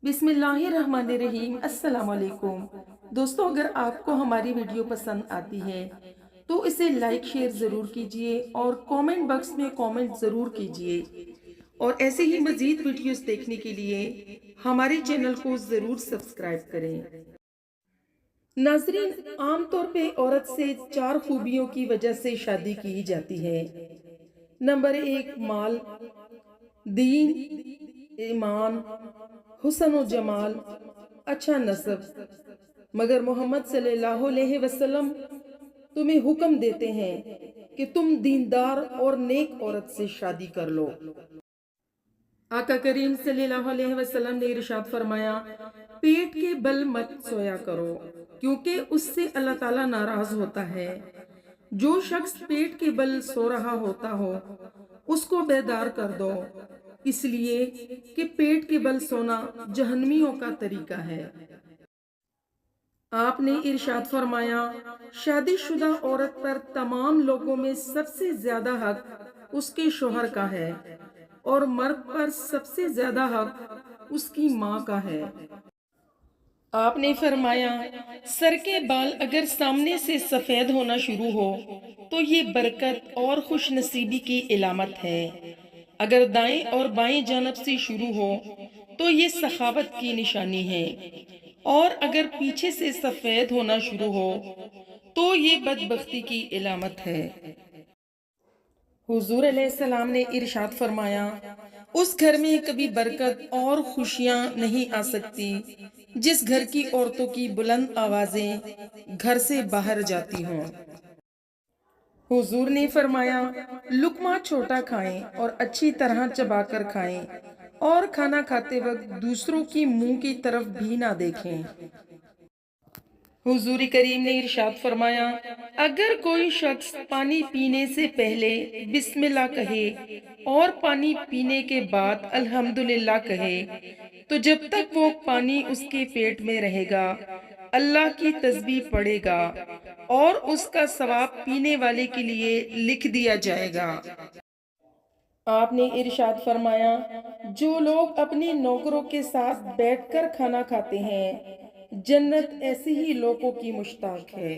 बिस्मिल्लाहिर्रहमानिर्रहीम। अस्सलाम वालेकुम दोस्तों, अगर आपको हमारी वीडियो पसंद आती है तो इसे लाइक शेयर ज़रूर कीजिए और कमेंट बॉक्स में कमेंट ज़रूर कीजिए। और ऐसे ही मज़ीद वीडियोस देखने के लिए हमारे चैनल को ज़रूर सब्सक्राइब करें। नाजरीन, आमतौर पे औरत से 4 खूबियों की वजह से शादी की जाती है। नंबर 1, माल, दीन, ईमान, हुस्न और जमाल, अच्छा नसब। मगर मोहम्मद सल्लल्लाहु अलैहि वसल्लम तुम्हें हुक्म देते हैं कि तुम दीनदार और नेक औरत से शादी कर लो। आका करीम सल्लल्लाहु अलैहि वसल्लम ने इरशाद फरमाया, पेट के बल मत सोया करो क्योंकि उससे अल्लाह ताला नाराज होता है। जो शख्स पेट के बल सो रहा होता हो उसको बेदार कर दो, इसलिए कि पेट के बल सोना जहन्नमियों का तरीका है। आपने इरशाद फरमाया, शादीशुदा औरत पर तमाम लोगों में सबसे ज्यादा हक उसके शोहर का है और मर्द पर सबसे ज्यादा हक उसकी माँ का है। आपने फरमाया, सर के बाल अगर सामने से सफेद होना शुरू हो तो ये बरकत और खुशनसीबी की इलामत है। अगर दाएं और बाएं जानब से शुरू हो तो ये सखावत की निशानी है, और अगर पीछे से सफेद होना शुरू हो तो ये बदबख्ती की इलामत है। हुजूर अलैहिस्सलाम ने इरशाद फरमाया, उस घर में कभी बरकत और खुशियां नहीं आ सकती जिस घर की औरतों की बुलंद आवाजें घर से बाहर जाती हों। हुजूर ने फरमाया, लुकमा छोटा खाएं और अच्छी तरह चबाकर खाएं और खाना खाते वक्त दूसरों की मुंह की तरफ भी ना देखें। हुजूर करीम ने इरशाद फरमाया, अगर कोई शख्स पानी पीने से पहले बिस्मिल्लाह कहे और पानी पीने के बाद अल्हम्दुलिल्लाह कहे तो जब तक वो पानी उसके पेट में रहेगा अल्लाह की तस्बीह पढ़ेगा और उसका सवाब पीने वाले के लिए लिख दिया जाएगा। आपने इरशाद फरमाया, जो लोग अपने नौकरों के साथ बैठकर खाना खाते हैं जन्नत ऐसे ही लोगों की मुश्ताक है।